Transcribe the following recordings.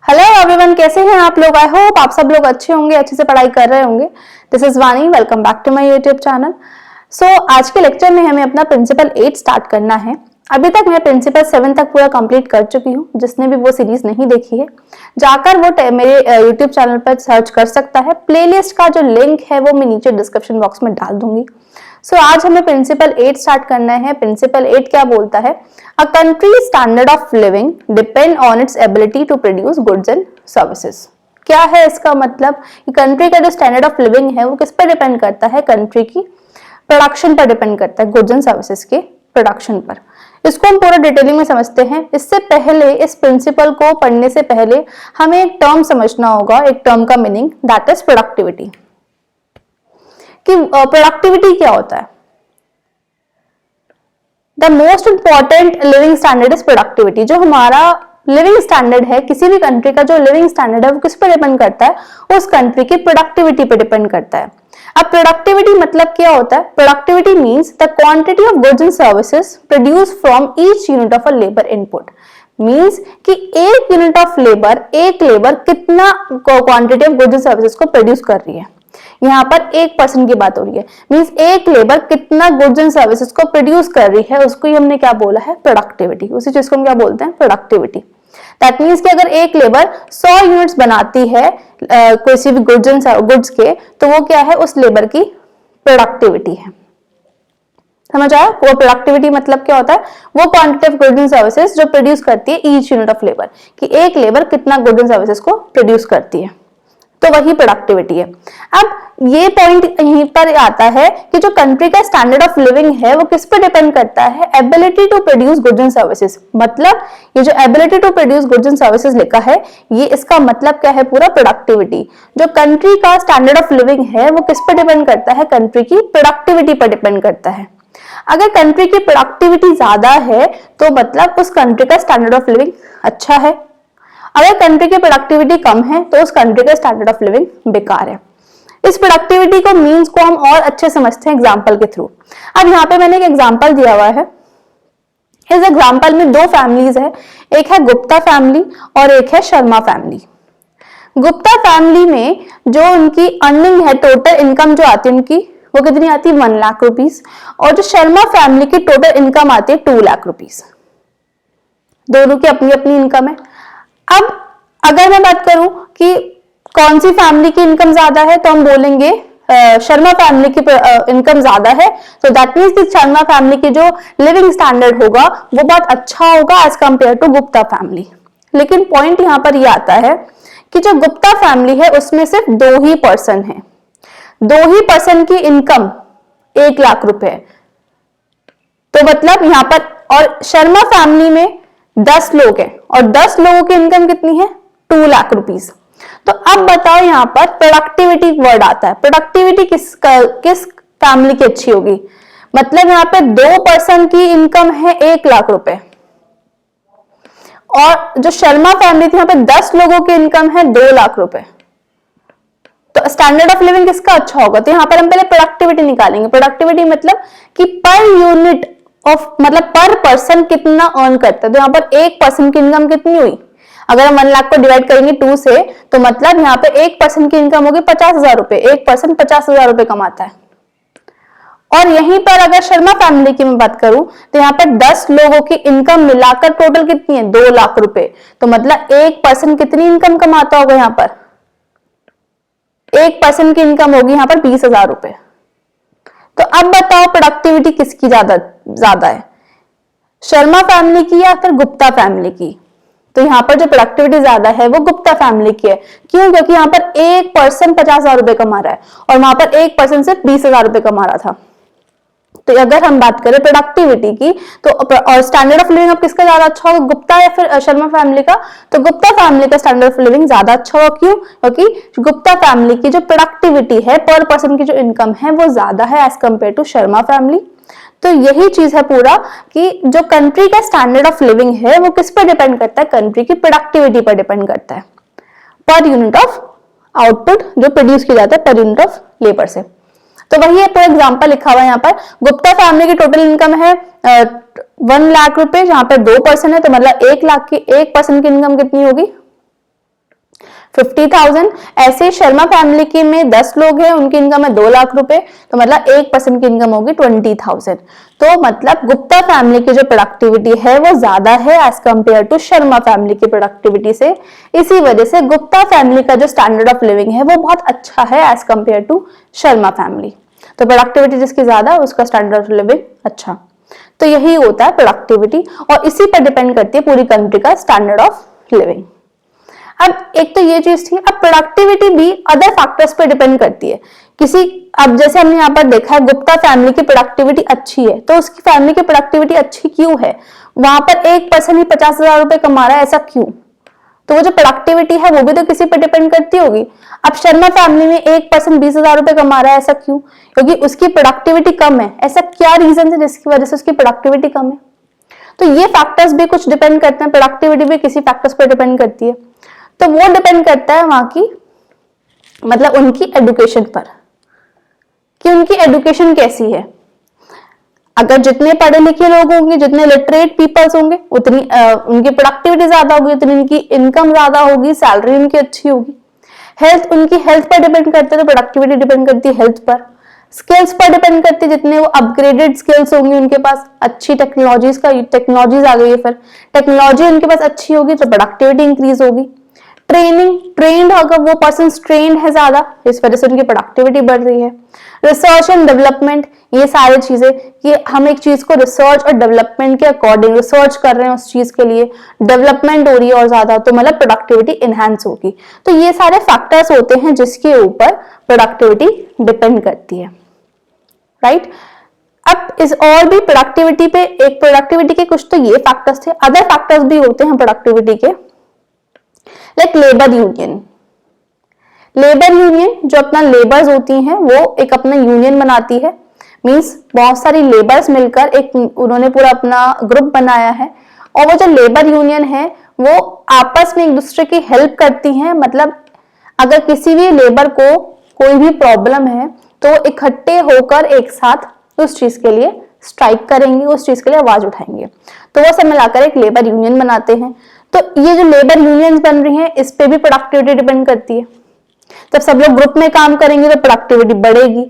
Hello everyone, कैसे हैं आप लोग। आई होप आप सब लोग अच्छे होंगे, अच्छे से पढ़ाई कर रहे होंगे। This is Vani, welcome back to my YouTube channel. So आज के लेक्चर में हमें अपना प्रिंसिपल 8 स्टार्ट करना है। अभी तक मैं प्रिंसिपल 7 तक पूरा कंप्लीट कर चुकी हूँ। जिसने भी वो सीरीज नहीं देखी है जाकर वो मेरे यूट्यूब चैनल पर सर्च कर सकता है। प्लेलिस्ट का जो लिंक है वो मैं नीचे डिस्क्रिप्शन बॉक्स में डाल दूंगी। आज हमें प्रिंसिपल 8 स्टार्ट करना है। प्रिंसिपल 8 क्या बोलता है? A country standard of living depend on its ability to produce goods and services. क्या है इसका मतलब? कंट्री का जो स्टैंडर्ड ऑफ लिविंग है वो किस पर डिपेंड करता है? कंट्री की प्रोडक्शन पर डिपेंड करता है, गुड्स एंड सर्विसेज के प्रोडक्शन पर। इसको हम पूरा डिटेलिंग में समझते हैं। इससे पहले, इस प्रिंसिपल को पढ़ने से पहले हमें एक टर्म समझना होगा, एक टर्म का मीनिंग, दैट इज प्रोडक्टिविटी। कि प्रोडक्टिविटी क्या होता है? The most important living standard is productivity. जो हमारा लिविंग स्टैंडर्ड है, किसी भी कंट्री का जो लिविंग स्टैंडर्ड है वो किस पर डिपेंड करता है? उस कंट्री की प्रोडक्टिविटी पर डिपेंड करता है। अब प्रोडक्टिविटी मतलब क्या होता है? Productivity means the quantity of goods and services produce from each unit of a labour input. Means कि एक यूनिट ऑफ लेबर, एक लेबर कितना quantity of goods and services को प्रोड्यूस कर रही है। यहाँ पर 1% की बात हो रही है। मींस एक लेबर कितना गुड्स एंड सर्विसेज को प्रोड्यूस कर रही है, उसको ही हमने क्या बोला है? प्रोडक्टिविटी। उसी चीज को हम क्या बोलते हैं? प्रोडक्टिविटी। दैट मीन्स कि अगर एक लेबर 100 यूनिट्स बनाती है किसी भी गुड्स के, तो वो क्या है? उस लेबर की प्रोडक्टिविटी है। समझ आया? वो प्रोडक्टिविटी मतलब क्या होता है? वो quantity of goods and services जो प्रोड्यूस करती है ईच यूनिट ऑफ लेबर, कि एक लेबर कितना गुड्स एंड सर्विसेज को प्रोड्यूस करती है, तो वही प्रोडक्टिविटी है। अब ये पॉइंट यहीं पर आता है कि जो कंट्री का स्टैंडर्ड ऑफ लिविंग है वो किस पर डिपेंड करता है? Ability to produce goods and services. मतलब ये जो ability to produce goods and services लिखा है, ये इसका मतलब क्या है? पूरा प्रोडक्टिविटी। जो कंट्री का स्टैंडर्ड ऑफ लिविंग है वो किस पर डिपेंड करता है? कंट्री की प्रोडक्टिविटी पर डिपेंड करता है। अगर कंट्री की प्रोडक्टिविटी ज्यादा है तो मतलब उस कंट्री का स्टैंडर्ड ऑफ लिविंग अच्छा है। अगर कंट्री की प्रोडक्टिविटी कम है तो उस कंट्री का स्टैंडर्ड ऑफ लिविंग बेकार है। इस प्रोडक्टिविटी को मींस को हम और अच्छे समझते हैं एग्जांपल के थ्रू। अब यहाँ पे मैंने एक एग्जांपल दिया हुआ है। इस एग्जांपल में दो फैमिलीज है, एक है गुप्ता फैमिली और एक है शर्मा फैमिली। गुप्ता फैमिली में जो उनकी अर्निंग है, टोटल इनकम जो आती है उनकी, वो कितनी आती है? 1 लाख रुपीज। और जो शर्मा फैमिली की टोटल इनकम आती है 2 लाख रुपीज। दोनों की अपनी अपनी इनकम है। अब अगर मैं बात करूं कि कौन सी फैमिली की इनकम ज्यादा है, तो हम बोलेंगे शर्मा फैमिली की इनकम ज्यादा है। तो दैट मीन्स कि शर्मा फैमिली की जो लिविंग स्टैंडर्ड होगा वो बहुत अच्छा होगा as compare to Gupta family. लेकिन पॉइंट यहां पर ये आता है कि जो गुप्ता फैमिली है उसमें सिर्फ 2 ही पर्सन है, 2 ही पर्सन की इनकम 1 लाख रुपए। तो मतलब यहां पर, और शर्मा फैमिली में 10 लोग हैं और 10 लोगों की इनकम कितनी है? 2 लाख रुपीज। तो अब बताओ, यहां पर प्रोडक्टिविटी वर्ड आता है। प्रोडक्टिविटी किस फैमिली की अच्छी होगी? मतलब यहां पे 2 पर्सन की इनकम है 1 लाख रुपए, और जो शर्मा फैमिली थी, यहां पे 10 लोगों की इनकम है 2 लाख रुपए। तो स्टैंडर्ड ऑफ लिविंग किसका अच्छा होगा? तो यहां पर हम पहले प्रोडक्टिविटी निकालेंगे। प्रोडक्टिविटी मतलब कि पर यूनिट ऑफ, मतलब पर पर्सन कितना अर्न करता है। तो यहाँ पर 1 पर्सन की इनकम कितनी हुई? अगर हम 1 लाख को डिवाइड करेंगे 2 से, तो मतलब यहाँ पे 1 पर्सन की इनकम होगी 50,000 रुपए। 1 पर्सन 50,000 रुपए कमाता है। और यहीं पर अगर शर्मा फैमिली की मैं बात करूं तो यहाँ पर 10 लोगों की इनकम मिलाकर टोटल कितनी है? 2 लाख रुपए। तो मतलब 1 पर्सन कितनी इनकम कमाता होगा? यहाँ पर 1 पर्सन की इनकम होगी यहाँ पर 20,000 रुपए। तो अब बताओ प्रोडक्टिविटी किसकी ज्यादा है? शर्मा फैमिली की या फिर गुप्ता फैमिली की? तो यहाँ पर जो प्रोडक्टिविटी ज्यादा है वो गुप्ता फैमिली की है। क्यों? क्योंकि यहाँ पर 1 पर्सन 50,000 रुपए कमा रहा है और वहां पर 1 पर्सन सिर्फ 20,000 रुपए कमा रहा था। तो अगर हम बात करें प्रोडक्टिविटी की, तो और स्टैंडर्ड ऑफ लिविंग अब किसका ज्यादा अच्छा होगा? गुप्ता या फिर शर्मा फैमिली का? तो गुप्ता फैमिली का स्टैंडर्ड ऑफ लिविंग ज्यादा अच्छा होगा। क्यों? क्योंकि गुप्ता फैमिली की जो प्रोडक्टिविटी है, पर पर्सन की जो इनकम है वो ज्यादा है as compare to Sharma family. तो यही चीज है पूरा, कि जो कंट्री का स्टैंडर्ड ऑफ लिविंग है वो किस पर डिपेंड करता है? कंट्री की प्रोडक्टिविटी पर डिपेंड करता है, पर यूनिट ऑफ आउटपुट जो प्रोड्यूस किया जाता है पर यूनिट ऑफ लेबर से। तो वही है, पूरा एग्जांपल लिखा हुआ है यहाँ पर। गुप्ता फैमिली की टोटल इनकम है 1 लाख रुपए, जहां पर 2 पर्सन है तो मतलब 1 लाख की 1 पर्सन की इनकम कितनी होगी 50,000। ऐसे ही शर्मा फैमिली की में 10 लोग हैं, उनकी इनकम है 2 लाख रुपए, तो मतलब 1 पर्सन की इनकम होगी 20,000। तो मतलब गुप्ता फैमिली की जो प्रोडक्टिविटी है वो ज्यादा है as compare to Sharma family की प्रोडक्टिविटी से। इसी वजह से गुप्ता फैमिली का जो स्टैंडर्ड ऑफ लिविंग है वो बहुत अच्छा है as compare to Sharma family. तो प्रोडक्टिविटी जिसकी ज्यादा है उसका स्टैंडर्ड ऑफ लिविंग अच्छा। तो यही होता है प्रोडक्टिविटी, और इसी पर डिपेंड करती है पूरी कंट्री का स्टैंडर्ड ऑफ लिविंग। अब एक तो ये चीज थी, अब प्रोडक्टिविटी भी अदर फैक्टर्स पे डिपेंड करती है किसी। अब जैसे हमने यहाँ पर देखा है गुप्ता फैमिली की प्रोडक्टिविटी अच्छी है, तो उसकी फैमिली की प्रोडक्टिविटी अच्छी क्यों है, वहां पर 1 पर्सन ही 50,000 रुपए कमा रहा है, ऐसा क्यों। तो वो जो प्रोडक्टिविटी है वो भी तो किसी पर डिपेंड करती होगी। अब शर्मा फैमिली में 1 पर्सन 20,000 रुपए कमा रहा है, ऐसा क्यों, क्योंकि उसकी प्रोडक्टिविटी कम है। ऐसा क्या रीजन है जिसकी वजह से उसकी प्रोडक्टिविटी कम है। तो ये फैक्टर्स भी कुछ डिपेंड करते हैं, प्रोडक्टिविटी भी किसी फैक्टर्स पर डिपेंड करती है। तो वो डिपेंड करता है वहां की मतलब उनकी एजुकेशन पर, कि उनकी एजुकेशन कैसी है। अगर जितने पढ़े लिखे लोग होंगे, जितने लिटरेट पीपल्स होंगे, उतनी उनकी प्रोडक्टिविटी ज्यादा होगी, उतनी उनकी इनकम ज्यादा होगी, सैलरी उनकी अच्छी होगी। हेल्थ, उनकी हेल्थ पर डिपेंड करते हैं, तो प्रोडक्टिविटी डिपेंड करती है हेल्थ पर। स्किल्स पर डिपेंड करती है, जितने वो अपग्रेडेड स्किल्स होंगी उनके पास, अच्छी टेक्नोलॉजीज आ गई है, फिर टेक्नोलॉजी उनके पास अच्छी होगी तो प्रोडक्टिविटी इंक्रीज होगी। ट्रेंड अगर वो पर्सन ट्रेंड है ज्यादा, इस वजह से उनकी प्रोडक्टिविटी बढ़ रही है। रिसर्च एंड डेवलपमेंट, ये सारी चीजें कि हम एक चीज को रिसर्च और डेवलपमेंट के अकॉर्डिंग रिसर्च कर रहे हैं, उस चीज के लिए डेवलपमेंट हो रही है और ज्यादा, तो मतलब प्रोडक्टिविटी इनहैंस होगी। तो ये सारे फैक्टर्स होते हैं जिसके ऊपर प्रोडक्टिविटी डिपेंड करती है, राइट। अब इस और भी प्रोडक्टिविटी पे, एक प्रोडक्टिविटी के कुछ तो ये फैक्टर्स थे, अदर फैक्टर्स भी होते हैं प्रोडक्टिविटी के, like labour union. Labour union जो अपना लेबर्स होती हैं वो एक अपना यूनियन बनाती है, मींस बहुत सारी लेबर्स मिलकर एक उन्होंने पूरा अपना ग्रुप बनाया है, और वो जो लेबर यूनियन है वो आपस में एक दूसरे की हेल्प करती हैं। मतलब अगर किसी भी लेबर को कोई भी प्रॉब्लम है तो इकट्ठे होकर एक साथ उस चीज के लिए स्ट्राइक करेंगे, उस चीज के लिए आवाज उठाएंगे, तो वो सब मिलाकर एक लेबर यूनियन बनाते हैं। तो ये जो लेबर यूनियंस बन रही हैं इस पे भी प्रोडक्टिविटी डिपेंड करती है। जब सब लोग ग्रुप में काम करेंगे तो प्रोडक्टिविटी बढ़ेगी।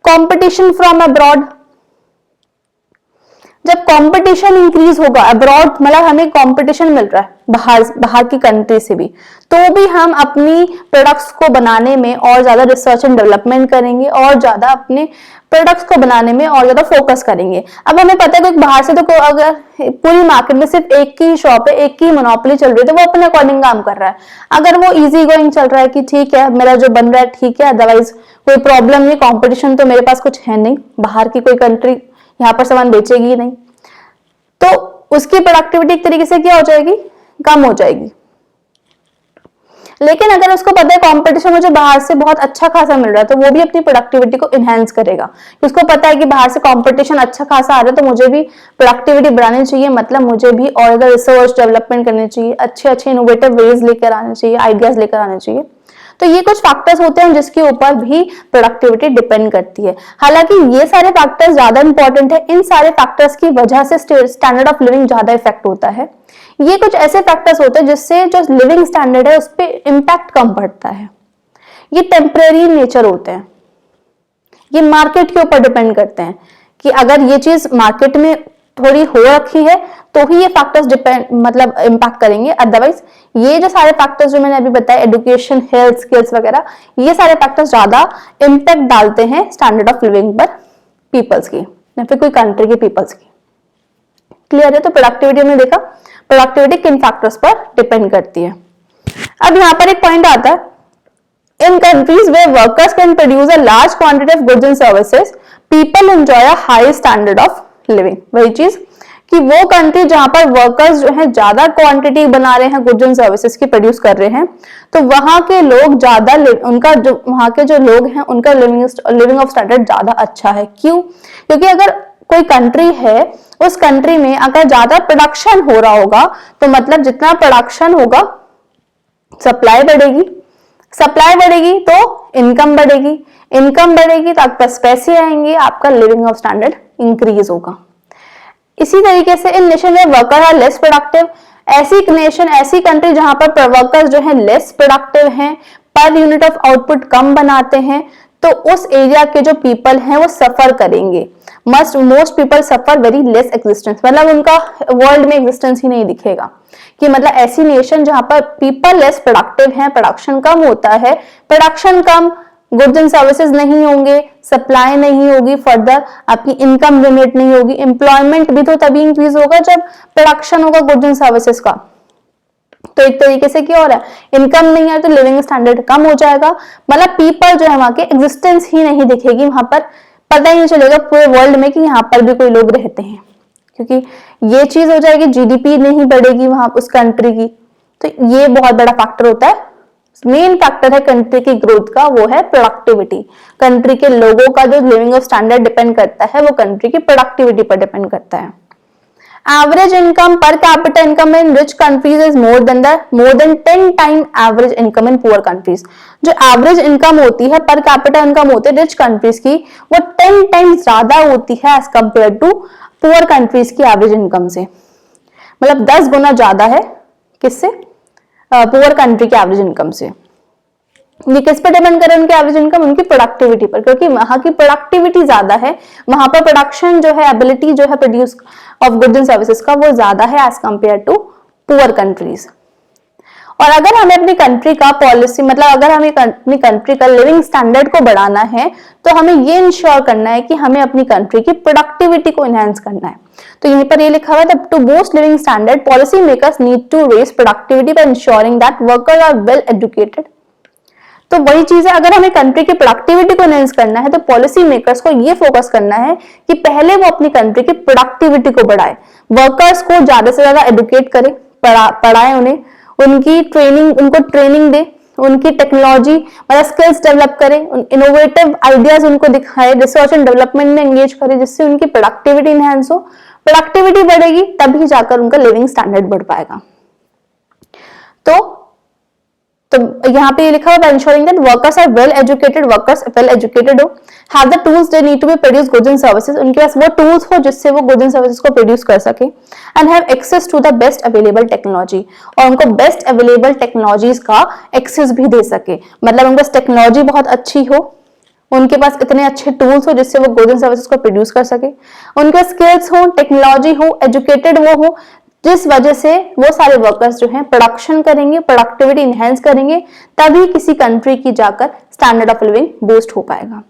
कंपटीशन फ्रॉम अब्रॉड, जब कंपटीशन इंक्रीज होगा अब्रॉड, मतलब हमें कंपटीशन मिल रहा है बाहर की कंट्री से भी, तो भी हम अपनी प्रोडक्ट्स को बनाने में और ज्यादा रिसर्च एंड डेवलपमेंट करेंगे और ज्यादा अपने प्रोडक्ट्स को बनाने में और ज्यादा फोकस करेंगे। अब हमें पता है कि बाहर से तो अगर पूरी मार्केट में सिर्फ एक की शॉप है, एक की मोनोपोली चल रही है, तो वो अपने अकॉर्डिंग काम कर रहा है। अगर वो इजी गोइंग चल रहा है कि ठीक है मेरा जो बन रहा है ठीक है, अदरवाइज कोई प्रॉब्लम नहीं, कॉम्पिटिशन तो मेरे पास कुछ है नहीं, बाहर की कोई कंट्री यहाँ पर सामान बेचेगी ही नहीं, तो उसकी प्रोडक्टिविटी एक तरीके से क्या हो जाएगी, कम हो जाएगी। लेकिन अगर उसको पता है कंपटीशन मुझे बाहर से बहुत अच्छा खासा मिल रहा है, तो वो भी अपनी प्रोडक्टिविटी को इनहेंस करेगा। उसको पता है कि बाहर से कंपटीशन अच्छा खासा आ रहा है, तो मुझे भी प्रोडक्टिविटी बढ़ानी चाहिए, मतलब मुझे भी और ज्यादा रिसर्च डेवलपमेंट करनी चाहिए, अच्छे अच्छे इनोवेटिव वेज लेकर आने चाहिए, आइडियाज लेकर आने चाहिए। तो ये कुछ फैक्टर्स होते हैं जिसके ऊपर भी प्रोडक्टिविटी डिपेंड करती है। हालांकि ये सारे फैक्टर्स ज्यादा इंपॉर्टेंट है, इन सारे फैक्टर्स की वजह से स्टैंडर्ड ऑफ लिविंग ज्यादा इफेक्ट होता है। ये कुछ ऐसे फैक्टर्स होते हैं जिससे जो लिविंग स्टैंडर्ड है उस पर इम्पैक्ट कम पड़ता है। ये टेम्परेरी नेचर होते हैं, ये मार्केट के ऊपर डिपेंड करते हैं कि अगर ये चीज मार्केट में थोड़ी हो रखी है तो ही ये फैक्टर्स डिपेंड मतलब इम्पैक्ट करेंगे, अदरवाइज ये जो सारे फैक्टर्स जो मैंने अभी बताए, एजुकेशन, हेल्थ, स्किल्स वगैरह, ये सारे फैक्टर्स ज्यादा इम्पैक्ट डालते हैं स्टैंडर्ड ऑफ लिविंग पर पीपल्स की या फिर कोई कंट्री के पीपल्स की। क्लियर है? तो प्रोडक्टिविटी हमने देखा, प्रोडक्टिविटी किन फैक्टर्स पर डिपेंड करती है। अब यहाँ पर एक पॉइंट आता है, in countries where workers can produce a large quantity of goods and services, people enjoy a high standard of living। वही चीज कि वो कंट्री जहां पर वर्कर्स जो है ज्यादा क्वांटिटी बना रहे हैं, गुड्स एंड सर्विसेज की प्रोड्यूस कर रहे हैं, तो वहां के लोग ज्यादा, उनका जो वहां के जो लोग हैं उनका लिविंग ऑफ स्टैंडर्ड ज्यादा अच्छा है। क्यों? क्योंकि अगर कोई कंट्री है, उस कंट्री में अगर ज्यादा प्रोडक्शन हो रहा होगा तो मतलब जितना प्रोडक्शन होगा सप्लाई बढ़ेगी, सप्लाई बढ़ेगी तो इनकम बढ़ेगी, इनकम बढ़ेगी तो आपके पास पैसे आएंगे, आपका लिविंग ऑफ स्टैंडर्ड इंक्रीज होगा। इसी तरीके से इन नेशन में वर्कर आर लेस प्रोडक्टिव, ऐसी नेशन, ऐसी कंट्री जहां पर वर्कर्स जो है लेस प्रोडक्टिव हैं, पर यूनिट ऑफ आउटपुट कम बनाते हैं, तो उस एरिया के जो पीपल हैं वो सफर करेंगे। Most people suffer very less existence, मतलब उनका वर्ल्ड में एग्जिस्टेंस ही नहीं दिखेगा। कि मतलब ऐसी नेशन जहां पर पीपल लेस प्रोडक्टिव हैं, प्रोडक्शन कम होता है, production come, goods and services नहीं होंगे, सप्लाई नहीं होगी, फर्दर आपकी इनकम जनरेट नहीं होगी, एम्प्लॉयमेंट भी तो तभी इंक्रीज होगा जब प्रोडक्शन होगा गुड्स एंड सर्विसेज का। तो एक तरीके से क्या हो रहा है, इनकम नहीं है तो लिविंग स्टैंडर्ड कम हो जाएगा, मतलब पीपल जो है वहां के एग्जिस्टेंस ही नहीं दिखेगी, वहां पर पता ही नहीं चलेगा पूरे वर्ल्ड में कि यहाँ पर भी कोई लोग रहते हैं, क्योंकि ये चीज हो जाएगी, जीडीपी नहीं बढ़ेगी वहां उस कंट्री की। तो ये बहुत बड़ा फैक्टर होता है, मेन फैक्टर है कंट्री की ग्रोथ का, वो है प्रोडक्टिविटी। कंट्री के लोगों का जो लिविंग ऑफ स्टैंडर्ड डिपेंड करता है वो कंट्री की प्रोडक्टिविटी पर डिपेंड करता है। Average income per capita income in rich countries is more than 10 time average income in poor countries। जो average income होती है, per capita income होती है रिच कंट्रीज की, वो 10 टाइम ज्यादा होती है as compare to poor countries की एवरेज इनकम से। मतलब 10 गुना ज्यादा है किससे, पुअर कंट्री की एवरेज इनकम से। ये किस पे डिपेंड करे उनकी एवरेज इनकम, उनकी प्रोडक्टिविटी पर, क्योंकि वहां की प्रोडक्टिविटी ज्यादा है, वहां पर प्रोडक्शन जो है, एबिलिटी जो है produce of goods and services का वो ज्यादा है as compare to poor countries. और अगर हमें अपनी कंट्री का पॉलिसी, मतलब अगर हमें अपनी कंट्री का लिविंग स्टैंडर्ड को बढ़ाना है तो हमें ये इंश्योर करना है कि हमें अपनी कंट्री की प्रोडक्टिविटी को एनहांस करना है। तो यहीं पर ये लिखा हुआ है, to boost living standard policy makers need to raise productivity by ensuring that workers are well educated. तो वही चीज है, अगर हमें कंट्री की प्रोडक्टिविटी को एनहांस करना है तो पॉलिसी मेकर्स को ये फोकस करना है कि पहले वो अपनी कंट्री की प्रोडक्टिविटी को बढ़ाए, वर्कर्स को ज्यादा से ज्यादा एडुकेट करे, पढ़ाए उन्हें, उनकी ट्रेनिंग, उनको ट्रेनिंग दे, उनकी टेक्नोलॉजी मतलब स्किल्स डेवलप करे, इनोवेटिव आइडियाज उनको दिखाए, रिसर्च एंड डेवलपमेंट में एंगेज करे, जिससे उनकी प्रोडक्टिविटी एनहांस हो। प्रोडक्टिविटी बढ़ेगी तभी जाकर उनका लिविंग स्टैंडर्ड बढ़ पाएगा। तो यहाँ पे ये लिखा हुआ है, ensuring that workers are well educated, workers well educated हो, have the tools they need to be produce goods and services, उनके पास वो tools हो जिससे वो goods and services को produce कर सके, and have access to the best available technology, और उनको best available technologies का access भी दे सके, मतलब उनके पास टेक्नोलॉजी बहुत अच्छी हो, उनके पास इतने अच्छे टूल्स हो जिससे वो गुड्स एंड सर्विसेज को प्रोड्यूस कर सके, उनके स्किल्स हो, टेक्नोलॉजी हो, एजुकेटेड वो हो, जिस वजह से वो सारे वर्कर्स जो हैं प्रोडक्शन करेंगे, प्रोडक्टिविटी इनहेंस करेंगे, तभी किसी कंट्री की जाकर स्टैंडर्ड ऑफ लिविंग बूस्ट हो पाएगा।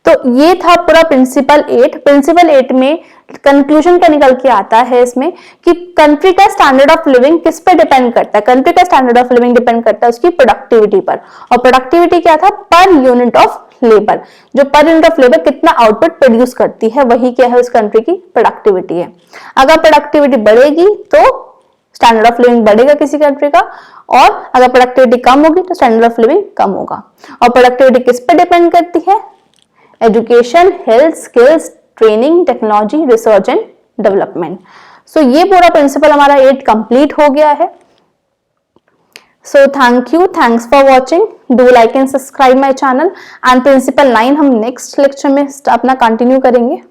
तो ये था पूरा प्रिंसिपल 8। प्रिंसिपल 8 में कंक्लूजन क्या निकल के आता है इसमें कि कंट्री का स्टैंडर्ड ऑफ लिविंग किस पे डिपेंड करता है, कंट्री का स्टैंडर्ड ऑफ लिविंग डिपेंड करता है उसकी प्रोडक्टिविटी पर। और प्रोडक्टिविटी क्या था, पर यूनिट ऑफ लेबर, जो पर यूनिट ऑफ लेबर कितना आउटपुट प्रोड्यूस करती है वही क्या है उस कंट्री की प्रोडक्टिविटी है। अगर प्रोडक्टिविटी बढ़ेगी तो स्टैंडर्ड ऑफ लिविंग बढ़ेगा किसी कंट्री का, और अगर प्रोडक्टिविटी कम होगी तो स्टैंडर्ड ऑफ लिविंग कम होगा। और प्रोडक्टिविटी किस पे डिपेंड करती है, education, health, skills, training, technology, research and development. So ये पूरा प्रिंसिपल हमारा 8 कंप्लीट हो गया है। So thank you, thanks for watching. Do like and subscribe my channel, and principle 9 हम नेक्स्ट लेक्चर में अपना कंटिन्यू करेंगे।